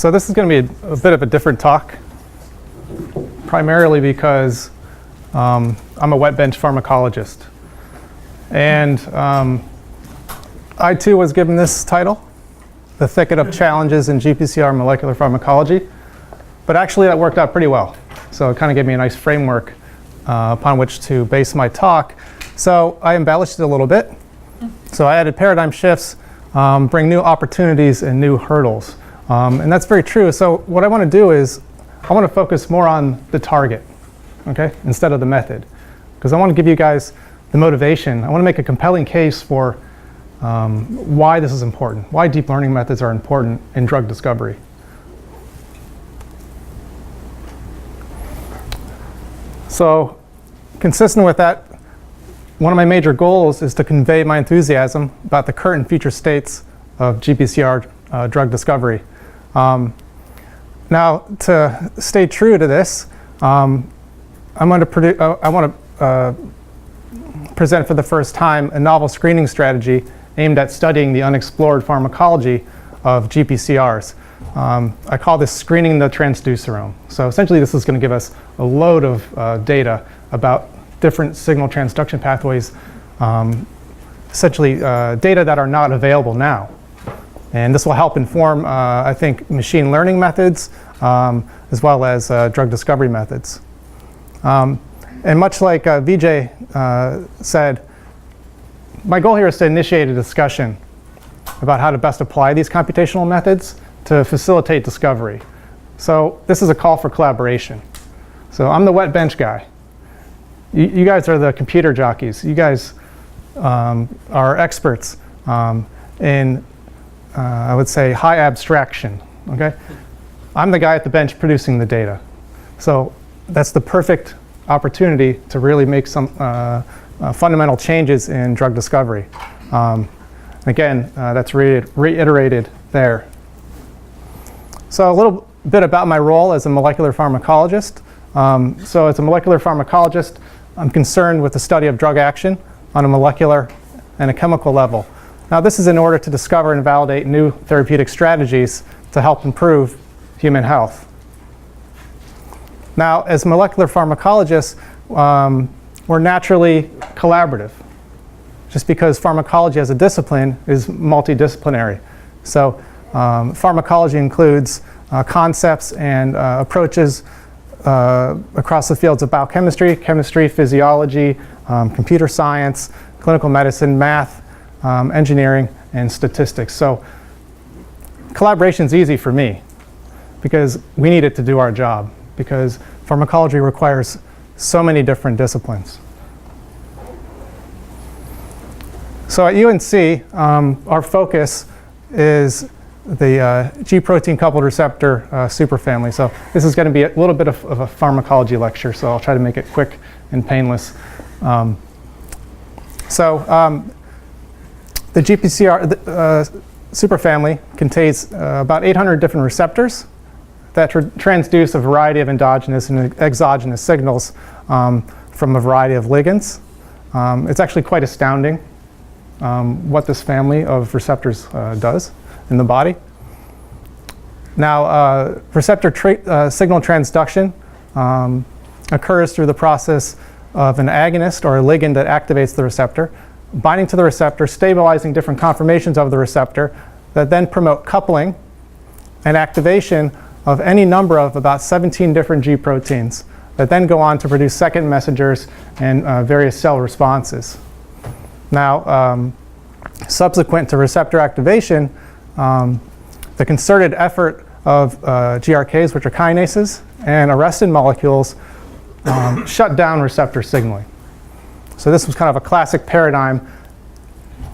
So this is going to be a bit of a different talk, primarily because I'm a wet bench pharmacologist. And I too was given this title, The Thicket of Challenges in GPCR Molecular Pharmacology. But actually that worked out pretty well. So it kind of gave me a nice framework upon which to base my talk. So I embellished it a little bit. So I added paradigm shifts, bring new opportunities and new hurdles. And that's very true. So what I want to do is I want to focus more on the target, okay, instead of the method. Because I want to give you guys the motivation. I want to make a compelling case for why this is important, why deep learning methods are important in drug discovery. So consistent with that, one of my major goals is to convey my enthusiasm about the current and future states of GPCR drug discovery. Now, to stay true to this, I want to present for the first time a novel screening strategy aimed at studying the unexplored pharmacology of GPCRs. I call this screening the transducerome. So essentially this is going to give us a load of data about different signal transduction pathways, essentially data that are not available now. And this will help inform, I think, machine learning methods as well as drug discovery methods. And much like Vijay said, my goal here is to initiate a discussion about how to best apply these computational methods to facilitate discovery. So this is a call for collaboration. So I'm the wet bench guy. You guys are the computer jockeys. You guys are experts in, I would say, high abstraction. Okay? I'm the guy at the bench producing the data. So that's the perfect opportunity to really make some fundamental changes in drug discovery. Again, that's reiterated there. So a little bit about my role as a molecular pharmacologist. So as a molecular pharmacologist, I'm concerned with the study of drug action on a molecular and a chemical level. Now this is in order to discover and validate new therapeutic strategies to help improve human health. Now as molecular pharmacologists, we're naturally collaborative, just because pharmacology as a discipline is multidisciplinary. So pharmacology includes concepts and approaches across the fields of biochemistry, chemistry, physiology, computer science, clinical medicine, math, engineering, and statistics. So collaboration is easy for me because we need it to do our job, because pharmacology requires so many different disciplines. So at UNC, our focus is the G protein coupled receptor superfamily. So this is going to be a little bit of a pharmacology lecture, so I'll try to make it quick and painless. The GPCR superfamily contains about 800 different receptors that transduce a variety of endogenous and exogenous signals from a variety of ligands. It's actually quite astounding what this family of receptors does in the body. Now, receptor signal transduction occurs through the process of an agonist or a ligand that activates the receptor, binding to the receptor, stabilizing different conformations of the receptor that then promote coupling and activation of any number of about 17 different G proteins that then go on to produce second messengers and various cell responses. Now, subsequent to receptor activation, the concerted effort of GRKs, which are kinases, and arrestin molecules shut down receptor signaling. So this was kind of a classic paradigm.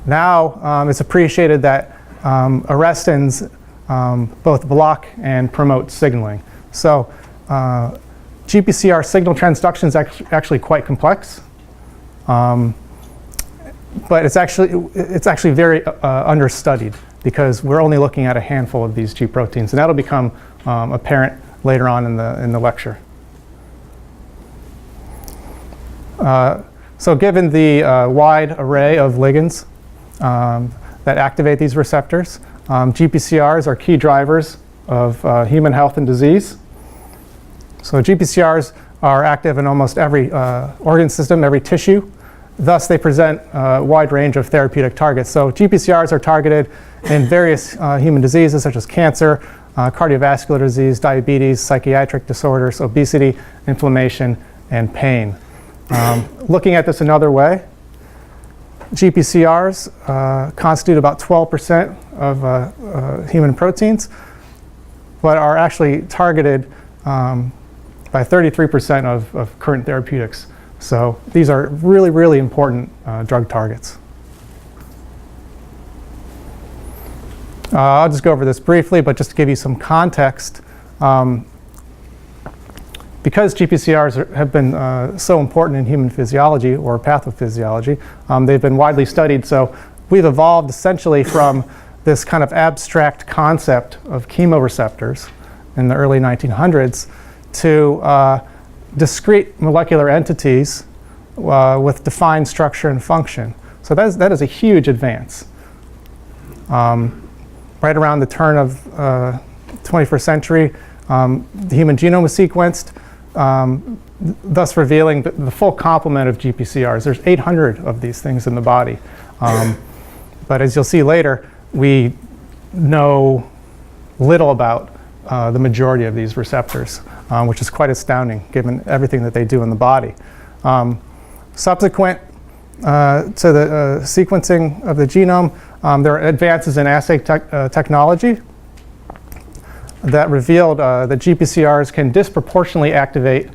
Now it's appreciated that arrestins both block and promote signaling. So GPCR signal transduction is actually quite complex. But it's actually very understudied, because we're only looking at a handful of these G proteins, and that'll become apparent later on in the lecture. So given the wide array of ligands that activate these receptors, GPCRs are key drivers of human health and disease. So GPCRs are active in almost every organ system, every tissue. Thus, they present a wide range of therapeutic targets. So GPCRs are targeted in various human diseases such as cancer, cardiovascular disease, diabetes, psychiatric disorders, obesity, inflammation, and pain. Looking at this another way, GPCRs constitute about 12% of human proteins, but are actually targeted by 33% of current therapeutics. So these are really, really important drug targets. I'll just go over this briefly, but just to give you some context, because GPCRs have been so important in human physiology or pathophysiology, they've been widely studied. So we've evolved essentially from this kind of abstract concept of chemoreceptors in the early 1900s to discrete molecular entities with defined structure and function. So that is a huge advance. Right around the turn of 21st century, the human genome was sequenced, thus revealing the full complement of GPCRs. There's 800 of these things in the body. But as you'll see later, we know little about the majority of these receptors, which is quite astounding given everything that they do in the body. Subsequent to the sequencing of the genome, there are advances in assay technology that revealed that GPCRs can disproportionately activate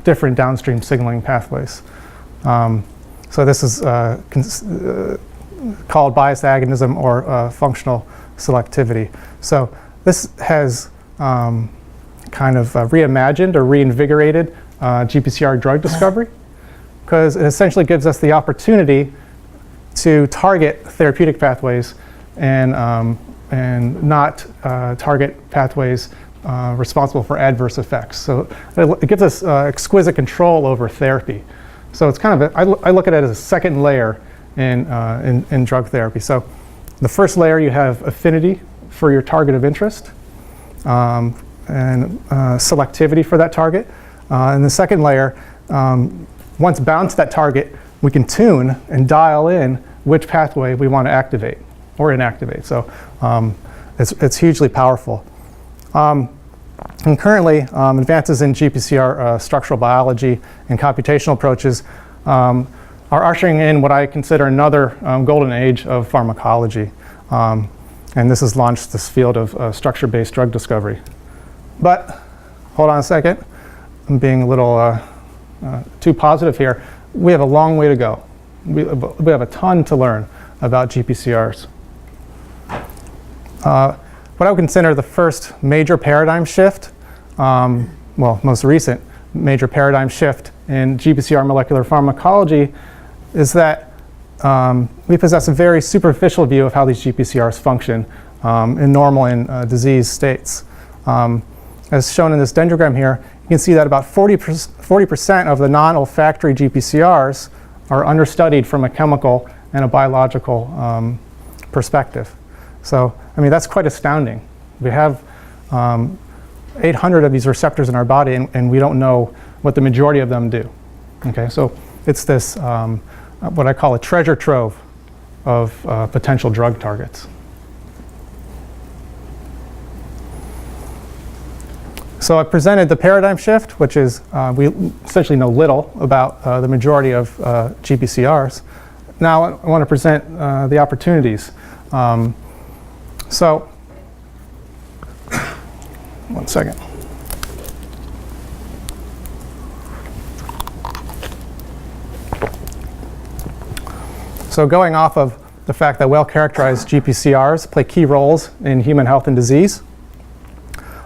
different downstream signaling pathways. So this is called biased agonism or functional selectivity. So this has kind of reimagined or reinvigorated GPCR drug discovery, because it essentially gives us the opportunity to target therapeutic pathways and not target pathways responsible for adverse effects. So it gives us exquisite control over therapy. So it's kind of I look at it as a second layer in drug therapy. So the first layer, you have affinity for your target of interest and selectivity for that target. And the second layer, once bound to that target, we can tune and dial in which pathway we want to activate or inactivate. So it's hugely powerful. And currently, advances in GPCR structural biology and computational approaches are ushering in what I consider another golden age of pharmacology. And this has launched this field of structure-based drug discovery. But hold on a second. I'm being a little too positive here. We have a long way to go. We have a ton to learn about GPCRs. What I would consider the first major paradigm shift, most recent major paradigm shift in GPCR molecular pharmacology is that we possess a very superficial view of how these GPCRs function in normal and disease states. As shown in this dendrogram here, you can see that about 40% of the non-olfactory GPCRs are understudied from a chemical and a biological perspective. So, I mean, that's quite astounding. We have 800 of these receptors in our body, and we don't know what the majority of them do. Okay, so it's this, what I call a treasure trove of potential drug targets. So I presented the paradigm shift, which is we essentially know little about the majority of GPCRs. Now I want to present the opportunities. So, one second. So going off of the fact that well-characterized GPCRs play key roles in human health and disease,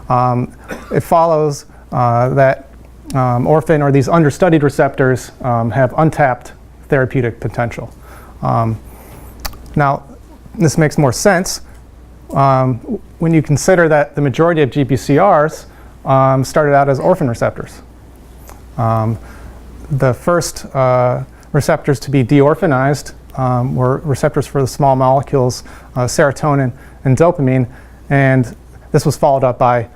it follows that orphan or these understudied receptors have untapped therapeutic potential. Now, this makes more sense when you consider that the majority of GPCRs started out as orphan receptors. The first receptors to be deorphanized were receptors for the small molecules serotonin and dopamine, and this was followed up by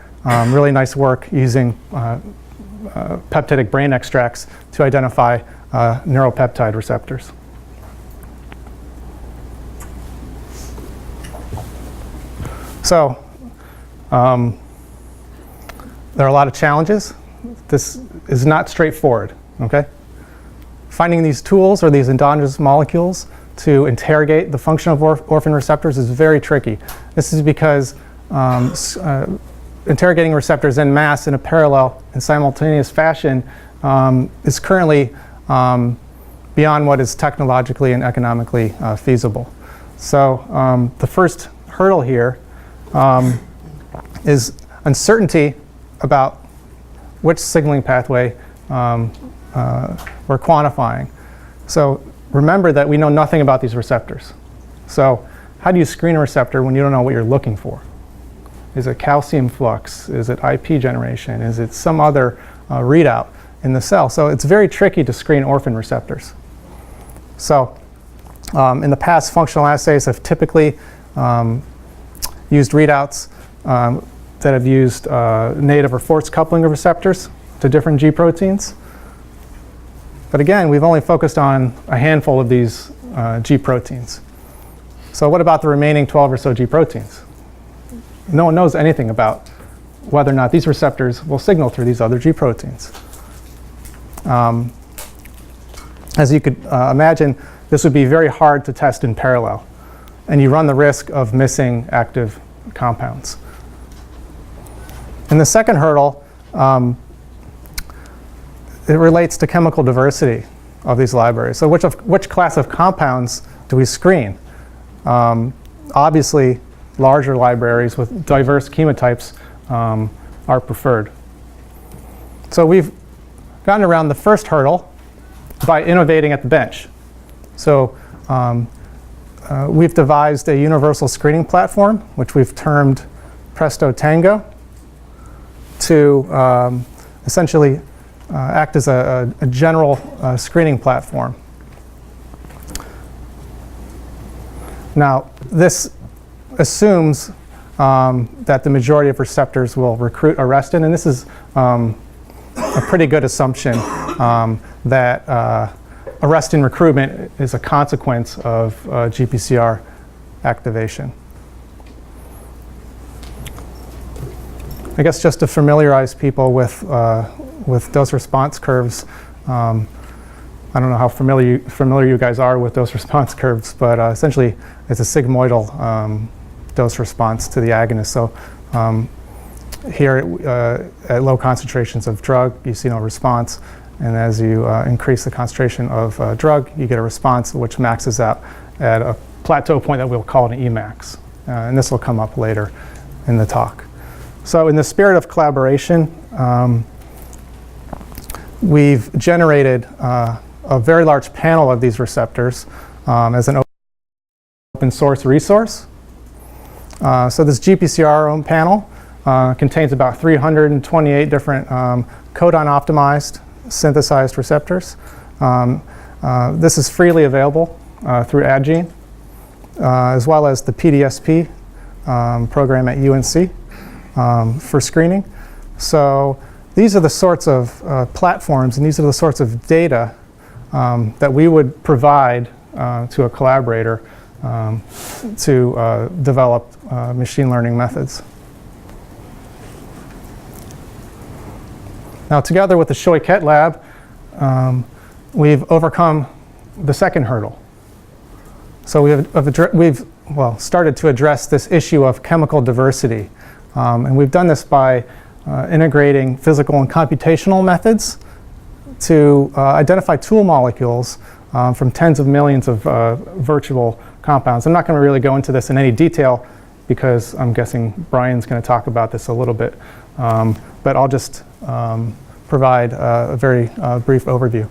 really nice work using peptidic brain extracts to identify neuropeptide receptors. So there are a lot of challenges. This is not straightforward, okay? Finding these tools or these endogenous molecules to interrogate the function of orphan receptors is very tricky. This is because interrogating receptors en masse in a parallel and simultaneous fashion is currently beyond what is technologically and economically feasible. So the first hurdle here is uncertainty about which signaling pathway we're quantifying. So remember that we know nothing about these receptors. So how do you screen a receptor when you don't know what you're looking for? Is it calcium flux? Is it IP generation? Is it some other readout in the cell? So it's very tricky to screen orphan receptors. So in the past, functional assays have typically used readouts that have used native or forced coupling of receptors to different G proteins. But again, we've only focused on a handful of these G proteins. So what about the remaining 12 or so G proteins? No one knows anything about whether or not these receptors will signal through these other G proteins. As you could imagine, this would be very hard to test in parallel, and you run the risk of missing active compounds. And the second hurdle, it relates to chemical diversity of these libraries. So which class of compounds do we screen? Obviously, larger libraries with diverse chemotypes are preferred. So we've gotten around the first hurdle by innovating at the bench. So we've devised a universal screening platform, which we've termed Presto Tango, to essentially act as a general screening platform. Now, this assumes that the majority of receptors will recruit arrestin, and this is a pretty good assumption that arrestin recruitment is a consequence of GPCR activation. I guess just to familiarize people with dose-response curves, I don't know how familiar you guys are with dose-response curves, but essentially it's a sigmoidal dose response to the agonist. So here at low concentrations of drug, you see no response, and as you increase the concentration of drug, you get a response which maxes out at a plateau point that we'll call an Emax. And this will come up later in the talk. So in the spirit of collaboration, we've generated a very large panel of these receptors as an open source resource. So this GPCR panel contains about 328 different codon optimized synthesized receptors. This is freely available through Adgene, as well as the PDSP program at UNC for screening. So these are the sorts of platforms, and these are the sorts of data that we would provide to a collaborator to develop machine learning methods. Now, together with the Choiquette lab, we've overcome the second hurdle. So we've started to address this issue of chemical diversity. And we've done this by integrating physical and computational methods to identify tool molecules from tens of millions of virtual compounds. I'm not going to really go into this in any detail because I'm guessing Brian's going to talk about this a little bit. But I'll just provide a very brief overview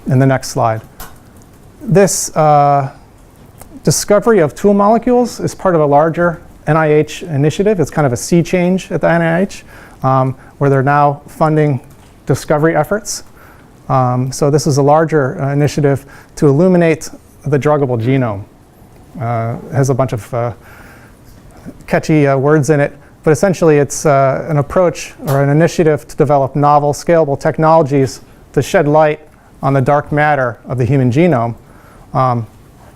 in the next slide. This discovery of tool molecules is part of a larger NIH initiative. It's kind of a sea change at the NIH, where they're now funding discovery efforts. So this is a larger initiative to illuminate the druggable genome. It has a bunch of catchy words in it, But essentially, it's an approach or an initiative to develop novel, scalable technologies to shed light on the dark matter of the human genome.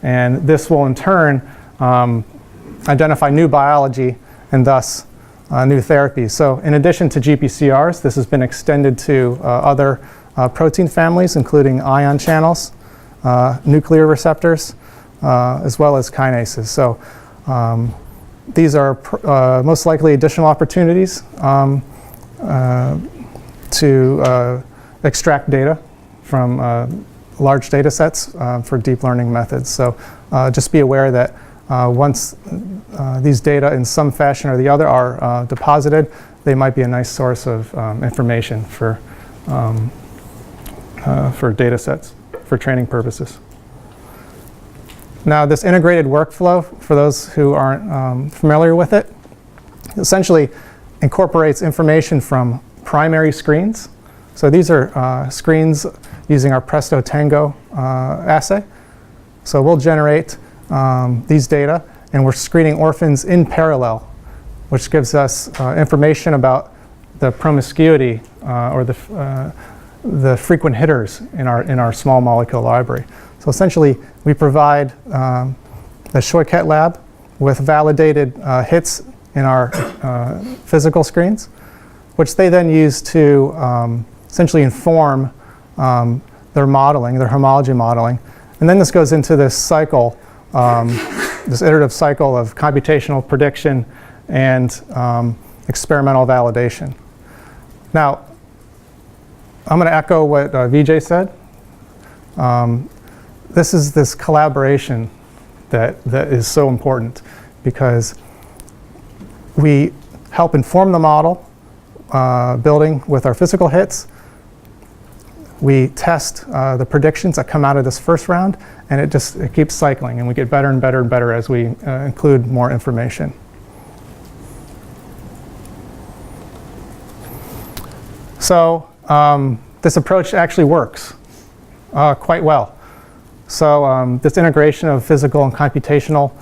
And this will, in turn, identify new biology and thus new therapies. So in addition to GPCRs, this has been extended to other protein families, including ion channels, nuclear receptors, as well as kinases. So these are most likely additional opportunities to extract data from large data sets for deep learning methods. So just be aware that once these data in some fashion or the other are deposited, they might be a nice source of information for data sets for training purposes. Now, this integrated workflow, for those who aren't familiar with it, essentially incorporates information from primary screens. So these are screens using our Presto Tango assay. So we'll generate these data, and we're screening orphans in parallel, which gives us information about the promiscuity or the frequent hitters in our small molecule library. So essentially, we provide the Scheuket lab with validated hits in our physical screens, which they then use to essentially inform their modeling, their homology modeling. And then this goes into this cycle, this iterative cycle of computational prediction and experimental validation. Now, I'm going to echo what Vijay said. This is this collaboration that is so important, because we help inform the model building with our physical hits. We test the predictions that come out of this first round, and it keeps cycling, and we get better and better and better as we include more information. So this approach actually works quite well. So this integration of physical and computational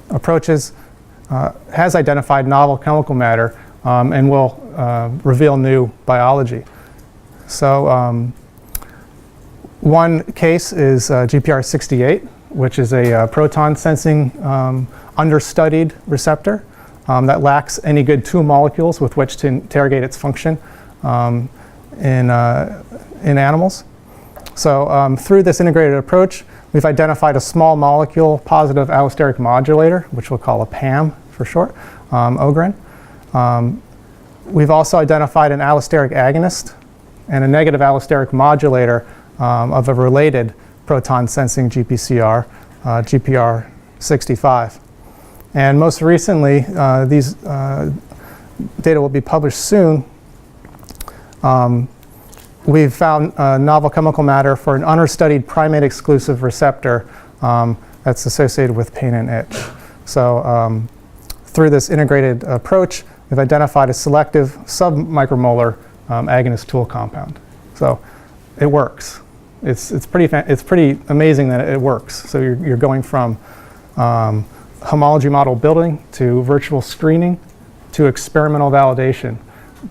approaches has identified novel chemical matter and will reveal new biology. So one case is GPR68, which is a proton sensing understudied receptor that lacks any good two molecules with which to interrogate its function in animals. So through this integrated approach, we've identified a small molecule positive allosteric modulator, which we'll call a PAM for short, OGRIN. We've also identified an allosteric agonist and a negative allosteric modulator of a related proton sensing GPCR, GPR65. And most recently, these data will be published soon. We've found novel chemical matter for an understudied primate-exclusive receptor that's associated with pain and itch. So through this integrated approach, we've identified a selective submicromolar agonist tool compound. So it works. It's pretty amazing that it works. So you're going from homology model building to virtual screening to experimental validation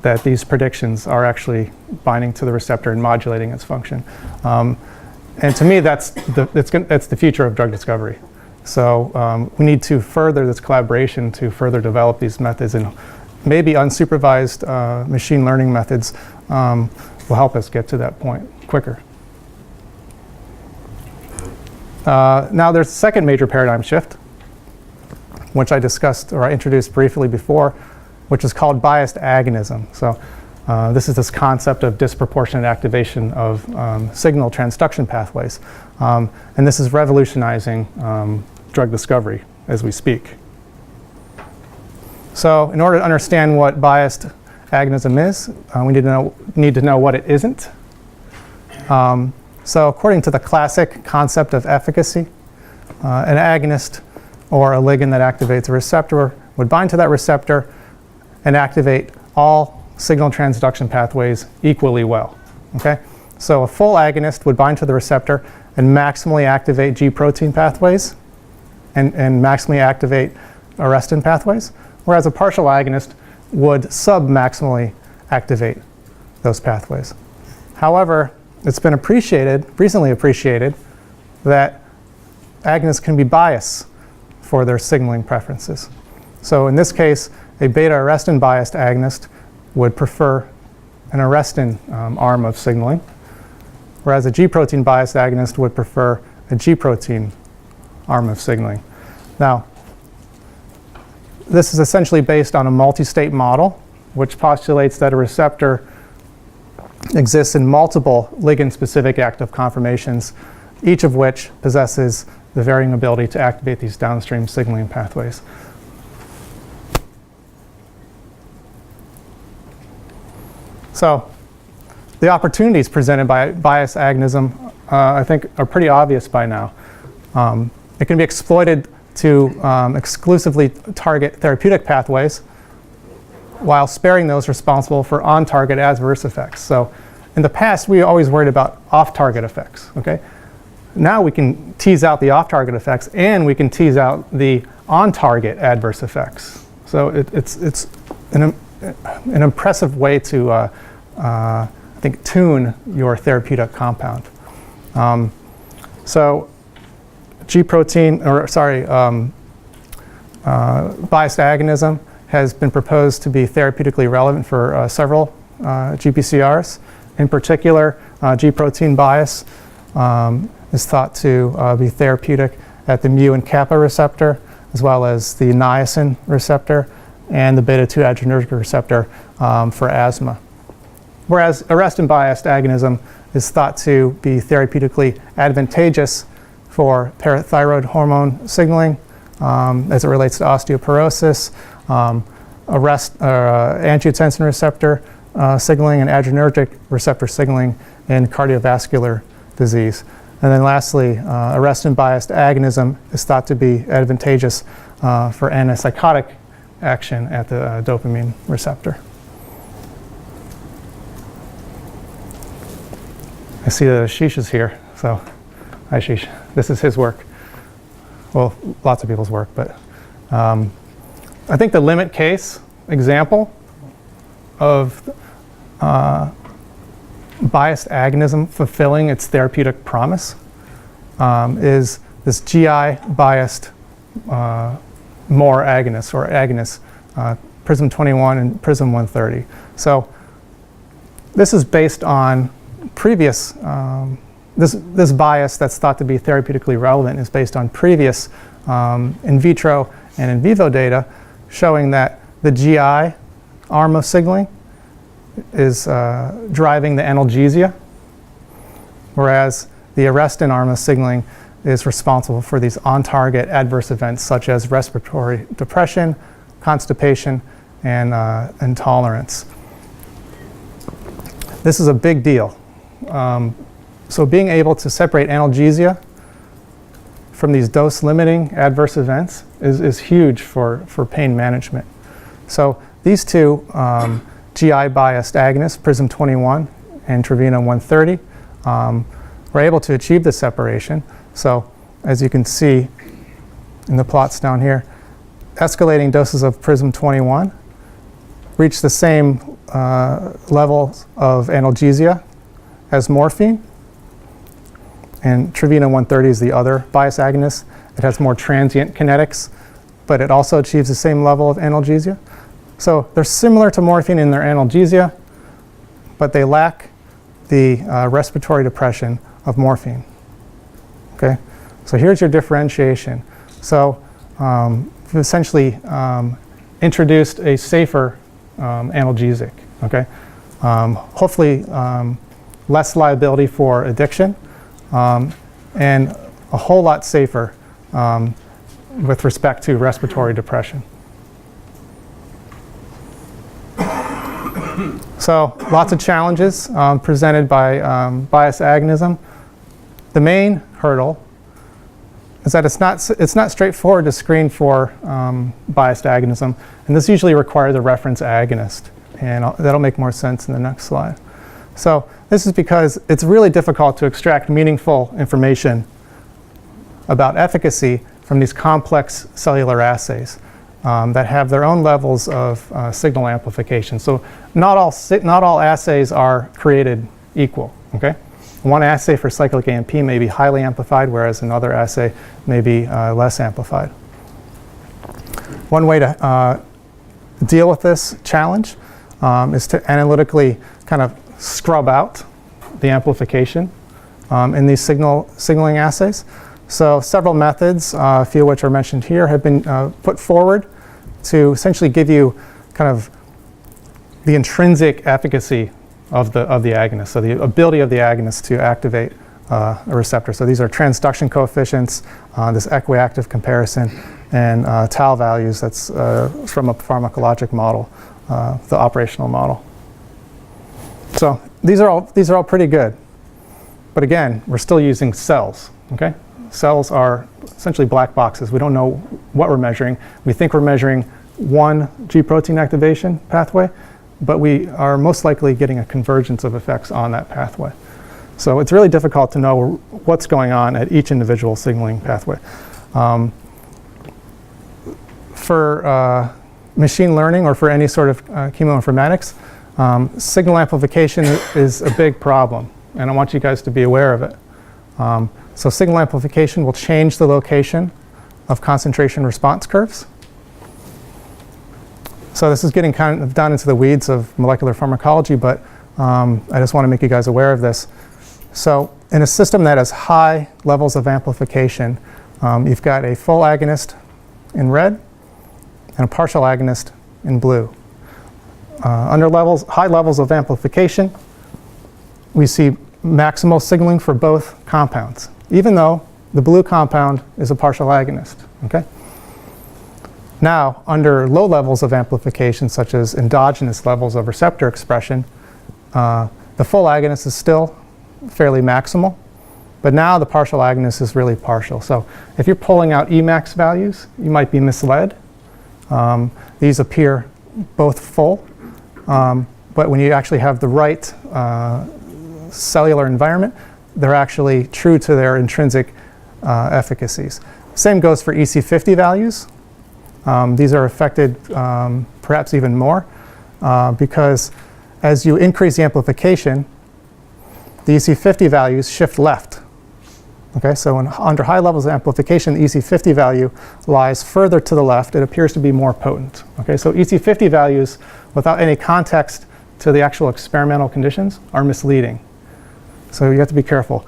that these predictions are actually binding to the receptor and modulating its function. And to me, that's the future of drug discovery. So we need to further this collaboration to further develop these methods, and maybe unsupervised machine learning methods will help us get to that point quicker. Now there's a second major paradigm shift, which I discussed or I introduced briefly before, which is called biased agonism. So this is this concept of disproportionate activation of signal transduction pathways. And this is revolutionizing drug discovery as we speak. So in order to understand what biased agonism is, we need to know what it isn't. So according to the classic concept of efficacy, an agonist or a ligand that activates a receptor would bind to that receptor and activate all signal transduction pathways equally well. Okay? So a full agonist would bind to the receptor and maximally activate G protein pathways and maximally activate arrestin pathways, whereas a partial agonist would submaximally activate those pathways. However, it's been recently appreciated, that agonists can be biased for their signaling preferences. So in this case, a beta-arrestin biased agonist would prefer an arrestin arm of signaling, whereas a G-protein biased agonist would prefer a G-protein arm of signaling. Now, this is essentially based on a multi-state model, which postulates that a receptor exists in multiple ligand-specific active conformations, each of which possesses the varying ability to activate these downstream signaling pathways. So the opportunities presented by bias agonism, I think, are pretty obvious by now. It can be exploited to exclusively target therapeutic pathways while sparing those responsible for on-target adverse effects. So in the past, we always worried about off-target effects. Okay? Now we can tease out the off-target effects, and we can tease out the on-target adverse effects. So it's an impressive way to, I think, tune your therapeutic compound. So G-protein, biased agonism has been proposed to be therapeutically relevant for several GPCRs. In particular, G-protein bias is thought to be therapeutic at the mu and kappa receptor, as well as the niacin receptor and the beta-2 adrenergic receptor for asthma. Whereas arrestin-biased agonism is thought to be therapeutically advantageous for parathyroid hormone signaling as it relates to osteoporosis, angiotensin receptor signaling, and adrenergic receptor signaling in cardiovascular disease. And then lastly, arrestin-biased agonism is thought to be advantageous for antipsychotic action at the dopamine receptor. I see that Ashish is here, so hi Ashish. This is his work. Well, lots of people's work, but I think the limit case example of biased agonism fulfilling its therapeutic promise is this GI-biased MORE agonist, or agonists, PRISM 21 and PRISM 130. So this is based on previous, this bias that's thought to be therapeutically relevant is based on previous in vitro and in vivo data showing that the GI arm of signaling is driving the analgesia, whereas the arrestin arm of signaling is responsible for these on-target adverse events such as respiratory depression, constipation, and intolerance. This is a big deal. So being able to separate analgesia from these dose-limiting adverse events is huge for pain management. So these two GI-biased agonists, PRISM 21 and Trevena 130, were able to achieve this separation. So as you can see in the plots down here, escalating doses of PRISM 21 reach the same levels of analgesia as morphine. And Trevena 130 is the other bias agonist. It has more transient kinetics, but it also achieves the same level of analgesia. So they're similar to morphine in their analgesia, but they lack the respiratory depression of morphine. Okay, so here's your differentiation. So we've essentially introduced a safer analgesic. Okay, hopefully less liability for addiction, and a whole lot safer with respect to respiratory depression. So lots of challenges presented by bias agonism. The main hurdle is that it's not straightforward to screen for biased agonism, and this usually requires a reference agonist, and that'll make more sense in the next slide. So this is because it's really difficult to extract meaningful information about efficacy from these complex cellular assays. that have their own levels of signal amplification. So not all assays are created equal, okay? One assay for cyclic AMP may be highly amplified, whereas another assay may be less amplified. One way to deal with this challenge is to analytically kind of scrub out the amplification in these signaling assays. So several methods, a few of which are mentioned here, have been put forward to essentially give you kind of the intrinsic efficacy of the agonist, so the ability of the agonist to activate a receptor. So these are transduction coefficients, this equiactive comparison, and tau values. That's from a pharmacologic model, the operational model. So these are all pretty good. But again, we're still using cells, okay? Cells are essentially black boxes. We don't know what we're measuring. We think we're measuring one G protein activation pathway, but we are most likely getting a convergence of effects on that pathway. So it's really difficult to know what's going on at each individual signaling pathway. For machine learning or for any sort of chemoinformatics, signal amplification is a big problem, and I want you guys to be aware of it. So signal amplification will change the location of concentration response curves. So this is getting kind of down into the weeds of molecular pharmacology, but I just want to make you guys aware of this. So in a system that has high levels of amplification, you've got a full agonist in red and a partial agonist in blue. Under high levels of amplification, we see maximal signaling for both compounds, even though the blue compound is a partial agonist, okay? Now, under low levels of amplification, such as endogenous levels of receptor expression, the full agonist is still fairly maximal, but now the partial agonist is really partial. So if you're pulling out Emax values, you might be misled. These appear both full, but when you actually have the right cellular environment, they're actually true to their intrinsic efficacies. Same goes for EC50 values. These are affected perhaps even more because as you increase the amplification, the EC50 values shift left. Okay, so under high levels of amplification, the EC50 value lies further to the left. It appears to be more potent. Okay, so EC50 values, without any context to the actual experimental conditions, are misleading. So you have to be careful.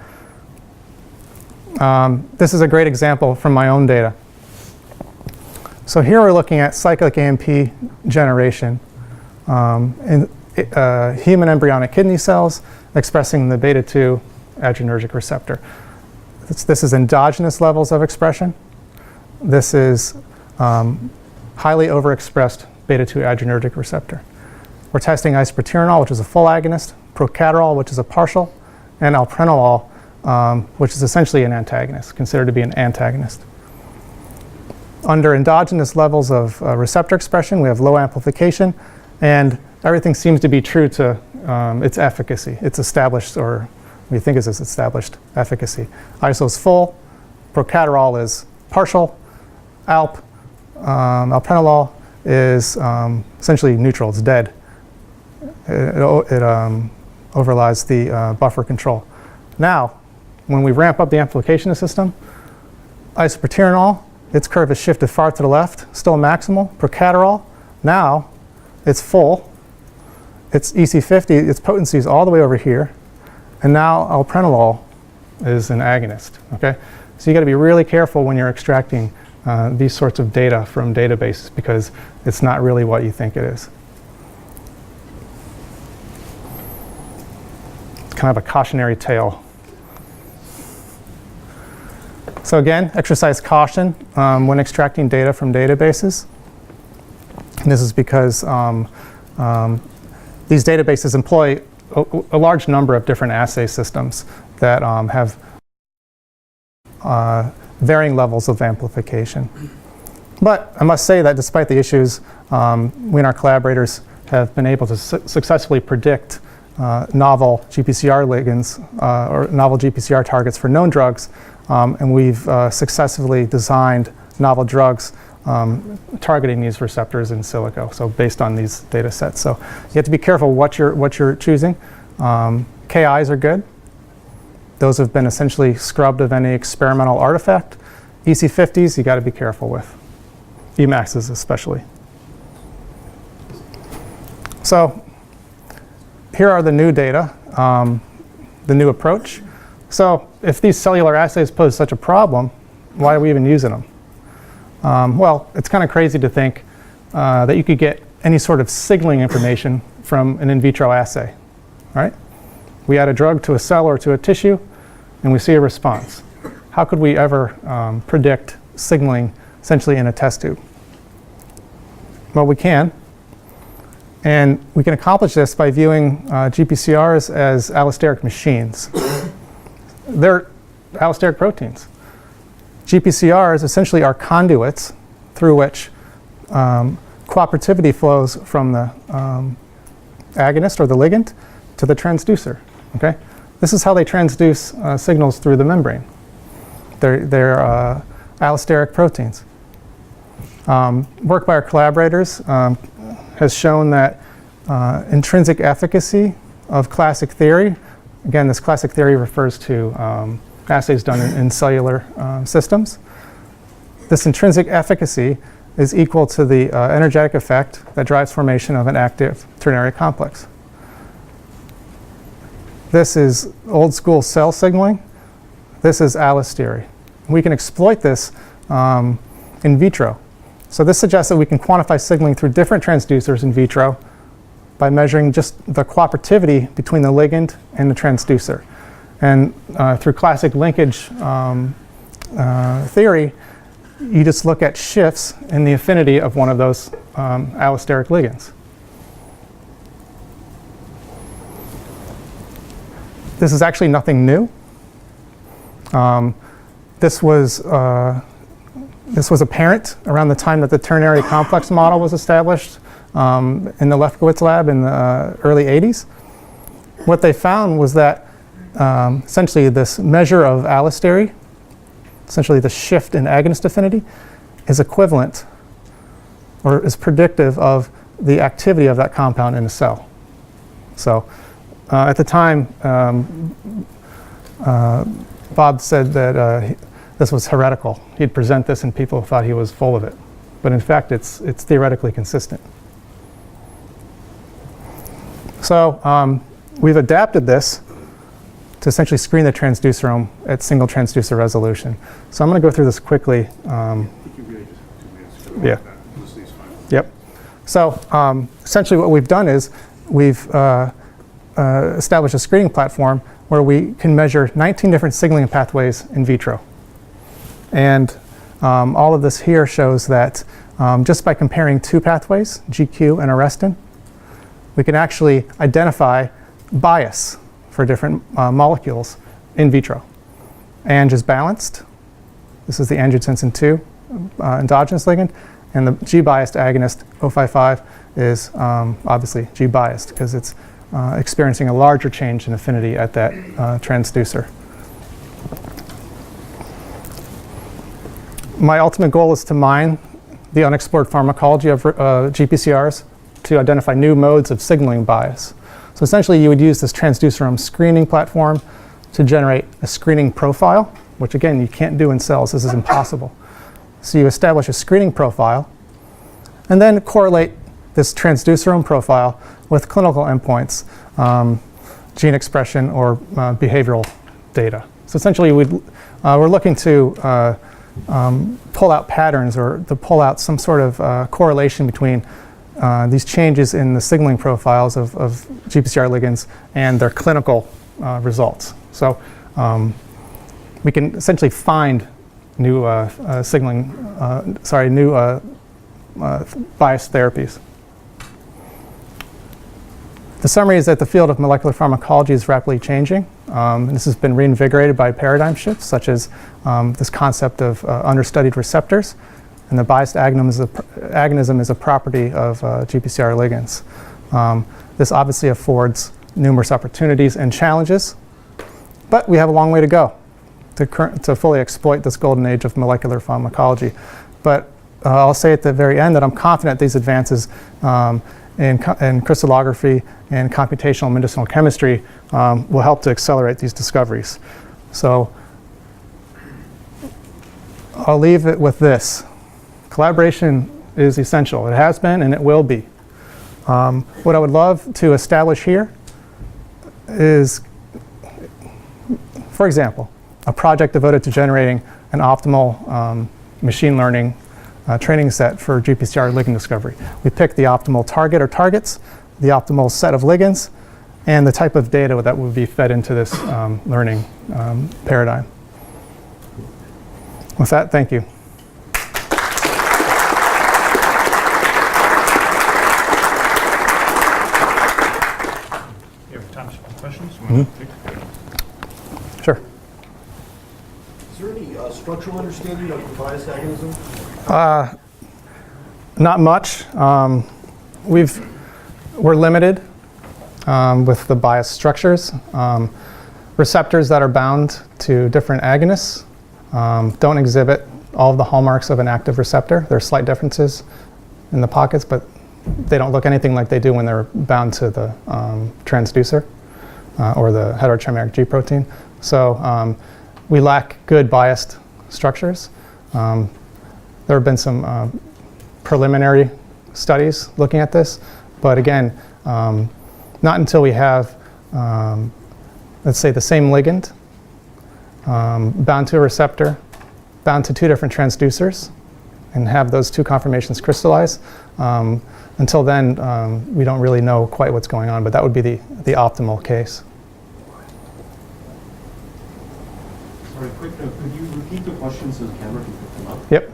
This is a great example from my own data. So here we're looking at cyclic AMP generation in human embryonic kidney cells expressing the beta-2 adrenergic receptor. This is endogenous levels of expression. This is highly overexpressed beta-2 adrenergic receptor. We're testing isoproterenol, which is a full agonist, procaterol, which is a partial, and alpranolol, which is essentially an antagonist, considered to be an antagonist. Under endogenous levels of receptor expression, we have low amplification, and everything seems to be true to its efficacy. It's established, or we think is its established efficacy. Iso is full, procaterol is partial, alpranolol is essentially neutral, it's dead. It overlies the buffer control. Now, when we ramp up the amplification of the system, isoproterenol, its curve is shifted far to the left, still maximal. Procaterol, now it's full. Its EC50, its potency is all the way over here. And now alpranolol is an agonist, okay? So you gotta be really careful when you're extracting these sorts of data from databases because it's not really what you think it is. It's kind of a cautionary tale. So again, exercise caution when extracting data from databases. And this is because these databases employ a large number of different assay systems that have varying levels of amplification. But I must say that despite the issues, we and our collaborators have been able to successfully predict novel GPCR ligands or novel GPCR targets for known drugs. And we've successfully designed novel drugs targeting these receptors in silico, so based on these data sets. So you have to be careful what you're choosing. KIs are good. Those have been essentially scrubbed of any experimental artifact. EC50s, you got to be careful with. Emaxs especially. So here are the new data, the new approach. So if these cellular assays pose such a problem, why are we even using them? Well, it's kind of crazy to think that you could get any sort of signaling information from an in vitro assay, right? We add a drug to a cell or to a tissue, and we see a response. How could we ever predict signaling essentially in a test tube? Well, we can. And we can accomplish this by viewing GPCRs as allosteric machines. They're allosteric proteins. GPCRs essentially are conduits through which cooperativity flows from the agonist or the ligand to the transducer. Okay? This is how they transduce signals through the membrane. They're allosteric proteins. Work by our collaborators has shown that intrinsic efficacy of classic theory, again, this classic theory refers to assays done in cellular systems. This intrinsic efficacy is equal to the energetic effect that drives formation of an active ternary complex. This is old school cell signaling. This is allostery. We can exploit this in vitro. So this suggests that we can quantify signaling through different transducers in vitro by measuring just the cooperativity between the ligand and the transducer. And through classic linkage theory, you just look at shifts in the affinity of one of those allosteric ligands. This is actually nothing new. This was apparent around the time that the ternary complex model was established in the Lefkowitz lab in the early 80s. What they found was that essentially this measure of allostery, essentially the shift in agonist affinity, is equivalent or is predictive of the activity of that compound in a cell. So at the time, Bob said that this was heretical. He'd present this and people thought he was full of it. But in fact, it's theoretically consistent. So we've adapted this to essentially screen the transducerome at single transducer resolution. So I'm going to go through this quickly. Yeah. Yep. So essentially what we've done is we've established a screening platform where we can measure 19 different signaling pathways in vitro. And all of this here shows that just by comparing two pathways, GQ and arrestin, we can actually identify bias for different molecules in vitro. Ang is balanced. This is the angiotensin II endogenous ligand. And the G-biased agonist, 055, is obviously G-biased because it's experiencing a larger change in affinity at that transducer. My ultimate goal is to mine the unexplored pharmacology of GPCRs to identify new modes of signaling bias. So essentially you would use this transducerome screening platform to generate a screening profile, which again you can't do in cells. This is impossible. So you establish a screening profile and then correlate this transducerome profile with clinical endpoints, gene expression or behavioral data. So essentially we're looking to pull out patterns or to pull out some sort of correlation between these changes in the signaling profiles of GPCR ligands and their clinical results. So we can essentially find new new biased therapies. The summary is that the field of molecular pharmacology is rapidly changing. This has been reinvigorated by paradigm shifts, such as this concept of understudied receptors, and the biased agonism is a property of GPCR ligands. This obviously affords numerous opportunities and challenges, but we have a long way to go to fully exploit this golden age of molecular pharmacology. But I'll say at the very end that I'm confident these advances in crystallography and computational medicinal chemistry will help to accelerate these discoveries. So I'll leave it with this. Collaboration is essential. It has been and it will be. What I would love to establish here is, for example, a project devoted to generating an optimal machine learning training set for GPCR ligand discovery. We pick the optimal target or targets, the optimal set of ligands, and the type of data that would be fed into this learning paradigm. With that, thank you. You have time for questions? Sure. Is there any structural understanding of the bias agonism? Not much. We're limited with the bias structures. Receptors that are bound to different agonists don't exhibit all of the hallmarks of an active receptor. There are slight differences in the pockets, but they don't look anything like they do when they're bound to the transducer or the heterotrimeric G protein. So we lack good biased structures. There have been some preliminary studies looking at this, but again, not until we have, let's say, the same ligand bound to a receptor, bound to two different transducers, and have those two conformations crystallize. Until then, we don't really know quite what's going on, but that would be the optimal case. Sorry, quick note. Could you repeat the question so the camera can pick them up? Yep.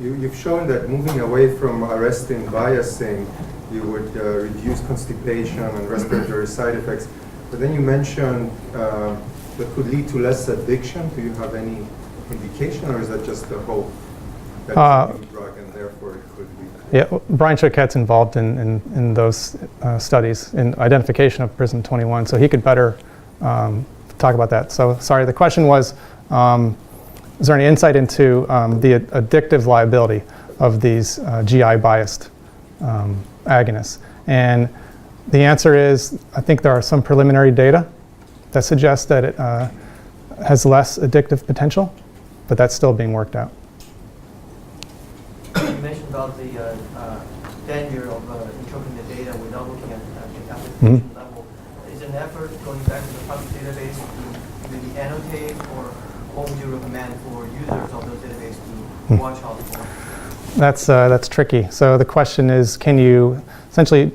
You've shown that moving away from arrestin biasing, you would reduce constipation and respiratory side effects. But then you mentioned that could lead to less addiction. Do you have any indication, or is that just a hope that it's a new drug and therefore it could be? Yeah, Brian Choquette's involved in those studies in identification of PRISM 21, so he could better talk about that. So sorry, the question was, is there any insight into the addictive liability of these GI-biased agonists? And the answer is, I think there are some preliminary data that suggests that it has less addictive potential, but that's still being worked out. You mentioned about the danger of interpreting the data without looking at the application level. Is an effort going back to the public database to maybe annotate, or what would you recommend for users of those databases to watch out for? That's tricky. So the question is, can you essentially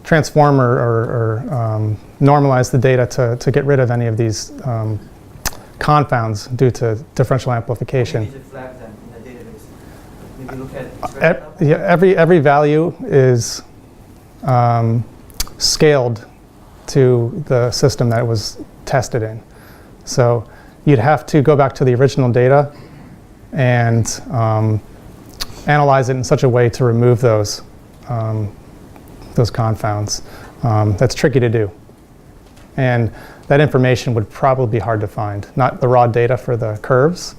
transform or normalize the data to get rid of any of these confounds due to differential amplification? Maybe flag them in the database. Maybe look at Yeah, every value is scaled to the system that it was tested in. So you'd have to go back to the original data and analyze it in such a way to remove those confounds. That's tricky to do. And that information would probably be hard to find. Not the raw data for the curves,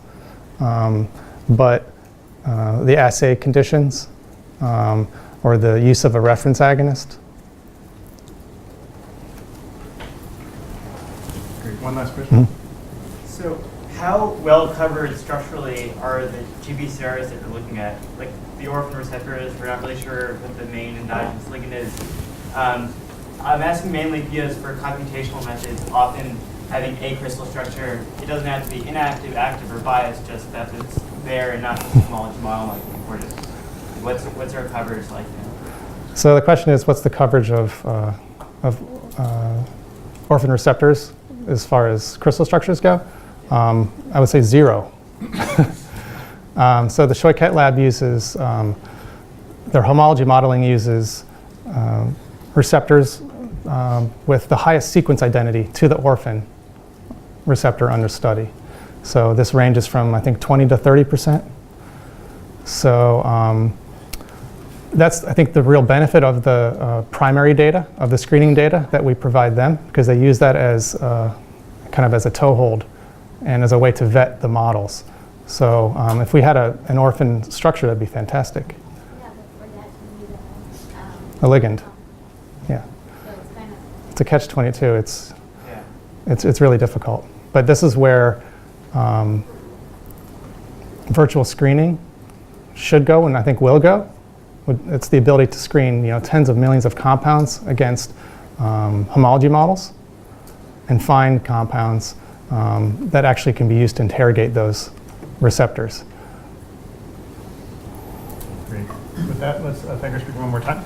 but the assay conditions or the use of a reference agonist. Great. One last question. So how well covered structurally are the GPCRs that you're looking at? Like the orphan receptors, we're not really sure what the main endogenous ligand is. I'm asking mainly because for computational methods, often having a crystal structure, it doesn't have to be inactive, active, or biased, just that it's there and not just a small model like important. What's our coverage like now? So the question is, what's the coverage of orphan receptors as far as crystal structures go? I would say 0. So the Choquette lab uses, their homology modeling uses receptors with the highest sequence identity to the orphan receptor under study. So this ranges from, I think, 20 to 30%. So that's, I think, the real benefit of the primary data, of the screening data that we provide them, because they use that as kind of as a toehold and as a way to vet the models. So if we had an orphan structure, that'd be fantastic. Yeah, but for that, you need A ligand. Yeah. So it's kind of, It's a catch-22. It's Yeah. it's really difficult. But this is where virtual screening should go, and I think will go. It's the ability to screen, tens of millions of compounds against homology models and find compounds that actually can be used to interrogate those receptors. Great. With that, let's thank our speaker one more time.